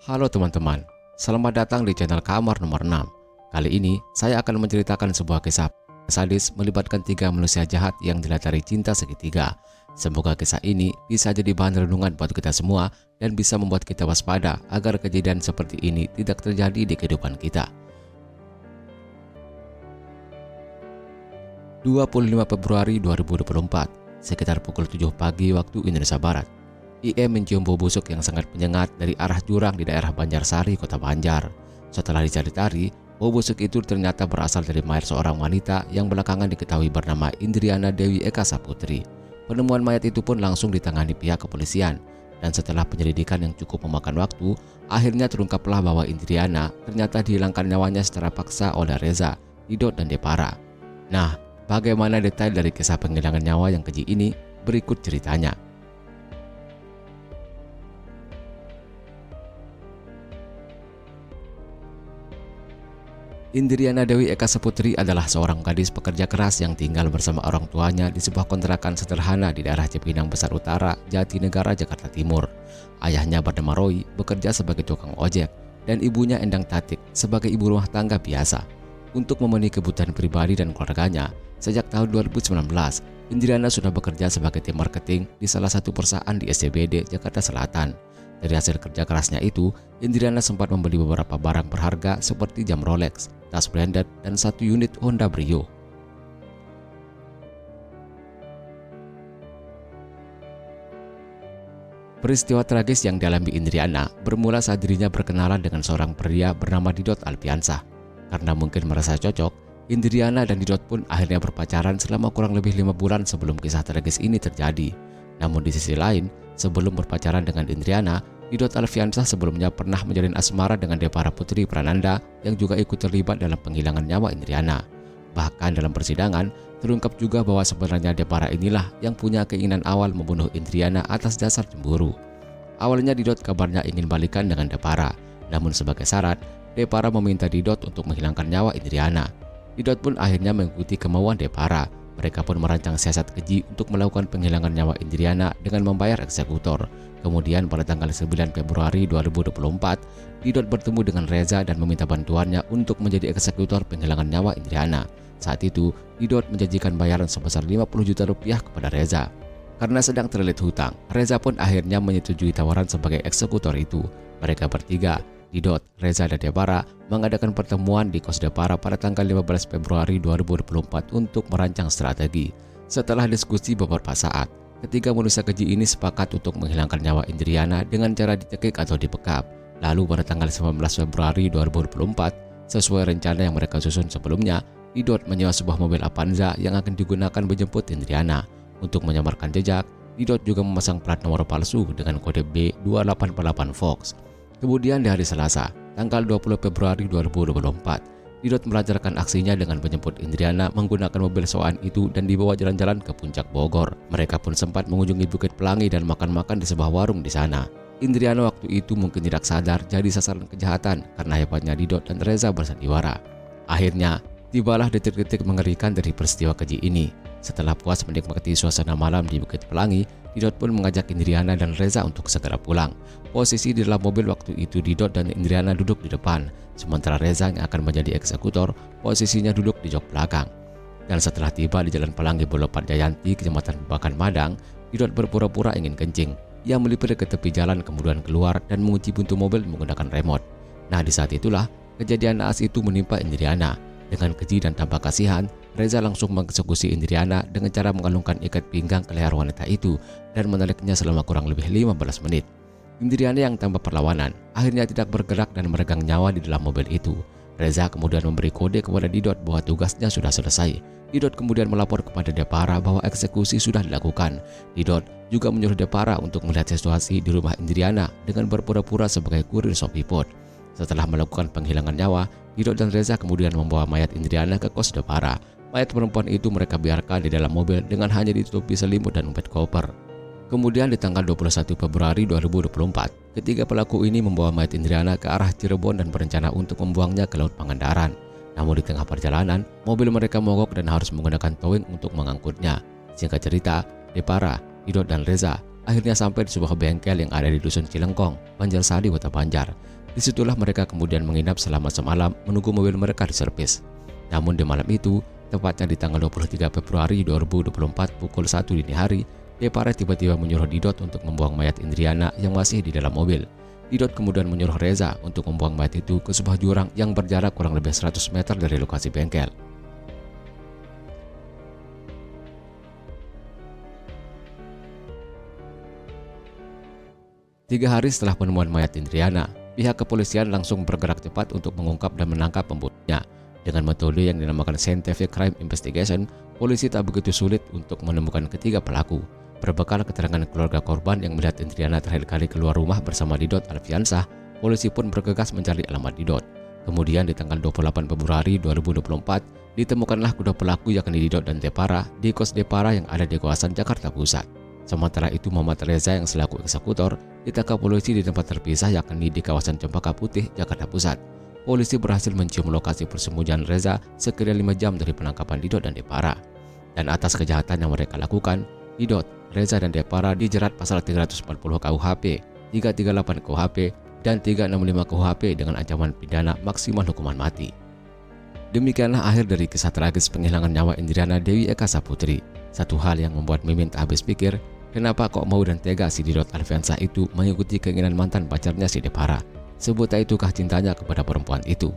Halo teman-teman, selamat datang di channel Kamar nomor 6. Kali ini saya akan menceritakan sebuah kisah sadis melibatkan 3 manusia jahat yang dilatari cinta segitiga. Semoga kisah ini bisa jadi bahan renungan buat kita semua dan bisa membuat kita waspada agar kejadian seperti ini tidak terjadi di kehidupan kita. 25 Februari 2024, sekitar pukul 7 pagi waktu Indonesia Barat. IE mencium bau busuk yang sangat menyengat dari arah jurang di daerah Banjarsari, Kota Banjar. Setelah dicari-cari, bau busuk itu ternyata berasal dari mayat seorang wanita yang belakangan diketahui bernama Indriana Dewi Eka Saputri. Penemuan mayat itu pun langsung ditangani pihak kepolisian. Dan setelah penyelidikan yang cukup memakan waktu, akhirnya terungkaplah bahwa Indriana ternyata dihilangkan nyawanya secara paksa oleh Reza, Didot, dan Depara. Nah, bagaimana detail dari kisah penghilangan nyawa yang keji ini? Berikut ceritanya. Indriana Dewi Eka Saputri adalah seorang gadis pekerja keras yang tinggal bersama orang tuanya di sebuah kontrakan sederhana di daerah Cipinang Besar Utara, Jatinegara, Jakarta Timur. Ayahnya bernama Roy bekerja sebagai tukang ojek dan ibunya Endang Tatik sebagai ibu rumah tangga biasa. Untuk memenuhi kebutuhan pribadi dan keluarganya, sejak tahun 2019, Indriana sudah bekerja sebagai tim marketing di salah satu perusahaan di SCBD, Jakarta Selatan. Dari hasil kerja kerasnya itu, Indriana sempat membeli beberapa barang berharga seperti jam Rolex, tas branded, dan 1 unit Honda Brio. Peristiwa tragis yang dialami Indriana bermula saat dirinya berkenalan dengan seorang pria bernama Didot Alfiansah. Karena mungkin merasa cocok, Indriana dan Didot pun akhirnya berpacaran selama kurang lebih 5 bulan sebelum kisah tragis ini terjadi. Namun di sisi lain, sebelum berpacaran dengan Indriana, Didot Alfiansah sebelumnya pernah menjalin asmara dengan Depara Putri Prananda yang juga ikut terlibat dalam penghilangan nyawa Indriana. Bahkan dalam persidangan, terungkap juga bahwa sebenarnya Depara inilah yang punya keinginan awal membunuh Indriana atas dasar cemburu. Awalnya Didot kabarnya ingin balikan dengan Depara, namun sebagai syarat, Depara meminta Didot untuk menghilangkan nyawa Indriana. Didot pun akhirnya mengikuti kemauan Depara. Mereka pun merancang siasat keji untuk melakukan penghilangan nyawa Indriana dengan membayar eksekutor. Kemudian pada tanggal 9 Februari 2024, Didot bertemu dengan Reza dan meminta bantuannya untuk menjadi eksekutor penghilangan nyawa Indriana. Saat itu, Didot menjanjikan bayaran sebesar 50 juta rupiah kepada Reza. Karena sedang terlilit hutang, Reza pun akhirnya menyetujui tawaran sebagai eksekutor itu. Mereka bertiga, Didot, Reza, dan Depara mengadakan pertemuan di kos Depara pada tanggal 15 Februari 2024 untuk merancang strategi. Setelah diskusi beberapa saat, ketiga manusia keji ini sepakat untuk menghilangkan nyawa Indriana dengan cara dicekik atau dibekap. Lalu pada tanggal 19 Februari 2024, sesuai rencana yang mereka susun sebelumnya, Didot menyewa sebuah mobil Avanza yang akan digunakan menjemput Indriana. Untuk menyamarkan jejak, Didot juga memasang plat nomor palsu dengan kode B288 Fox. Kemudian di hari Selasa, tanggal 20 Februari 2024, Didot melancarkan aksinya dengan menjemput Indriana menggunakan mobil sewaan itu dan dibawa jalan-jalan ke puncak Bogor. Mereka pun sempat mengunjungi Bukit Pelangi dan makan-makan di sebuah warung di sana. Indriana waktu itu mungkin tidak sadar jadi sasaran kejahatan karena hebatnya Didot dan Reza bersandiwara. Akhirnya, tibalah detik-detik mengerikan dari peristiwa keji ini. Setelah puas menikmati suasana malam di Bukit Pelangi, Didot pun mengajak Indriana dan Reza untuk segera pulang. Posisi di dalam mobil waktu itu Didot dan Indriana duduk di depan, sementara Reza yang akan menjadi eksekutor posisinya duduk di jok belakang. Dan setelah tiba di Jalan Pelangi Boulevard Jayanti, Kecamatan Babakan Madang, Didot berpura-pura ingin kencing. Ia melipir ke tepi jalan kemudian keluar dan mengunci pintu mobil menggunakan remote. Nah, di saat itulah kejadian naas itu menimpa Indriana. Dengan keji dan tanpa kasihan, Reza langsung mengeksekusi Indriana dengan cara mengalungkan ikat pinggang ke leher wanita itu dan menariknya selama kurang lebih 15 menit. Indriana yang tanpa perlawanan akhirnya tidak bergerak dan meregang nyawa di dalam mobil itu. Reza kemudian memberi kode kepada Didot bahwa tugasnya sudah selesai. Didot kemudian melapor kepada Depara bahwa eksekusi sudah dilakukan. Didot juga menyuruh Depara untuk melihat situasi di rumah Indriana dengan berpura-pura sebagai kurir Shopee Food. Setelah melakukan penghilangan nyawa, Didot dan Reza kemudian membawa mayat Indriana ke kos Depara. Mayat perempuan itu mereka biarkan di dalam mobil dengan hanya ditutupi selimut dan umpet koper. Kemudian di tanggal 21 Februari 2024, ketiga pelaku ini membawa mayat Indriana ke arah Cirebon dan berencana untuk membuangnya ke Laut Pangandaran. Namun di tengah perjalanan, mobil mereka mogok dan harus menggunakan towing untuk mengangkutnya. Singkat cerita, Depara, Didot, dan Reza akhirnya sampai di sebuah bengkel yang ada di Dusun Cilengkong, Banjarsari, Kota Banjar. Disitulah mereka kemudian menginap selama semalam menunggu mobil mereka diservis. Namun di malam itu, tepatnya di tanggal 23 Februari 2024 pukul 1 dini hari, Depara tiba-tiba menyuruh Didot untuk membuang mayat Indriana yang masih di dalam mobil. Didot kemudian menyuruh Reza untuk membuang mayat itu ke sebuah jurang yang berjarak kurang lebih 100 meter dari lokasi bengkel. Tiga hari setelah penemuan mayat Indriana, pihak kepolisian langsung bergerak cepat untuk mengungkap dan menangkap pembunuhnya. Dengan metode yang dinamakan Scientific Crime Investigation, polisi tak begitu sulit untuk menemukan ketiga pelaku. Berbekal keterangan keluarga korban yang melihat Indriana terakhir kali keluar rumah bersama Didot Alfiansah, polisi pun bergegas mencari alamat Didot. Kemudian di tanggal 28 Februari 2024, ditemukanlah kedua pelaku yakni Didot dan Depara di kos Depara yang ada di kawasan Jakarta Pusat. Sementara itu Muhammad Reza yang selaku eksekutor ditangkap polisi di tempat terpisah yakni di kawasan Cempaka Putih, Jakarta Pusat. Polisi berhasil mencium lokasi persembunyian Reza sekira 5 jam dari penangkapan Didot dan Depara. Dan atas kejahatan yang mereka lakukan, Didot, Reza dan Depara dijerat pasal 340 KUHP, 338 KUHP, dan 365 KUHP dengan ancaman pidana maksimal hukuman mati. Demikianlah akhir dari kisah tragis penghilangan nyawa Indriana Dewi Eka Saputri. Satu hal yang membuat Mimin tak habis pikir, kenapa kok mau dan tega si Didot Alfiansah itu mengikuti keinginan mantan pacarnya si Depara? Sebuta itukah cintanya kepada perempuan itu?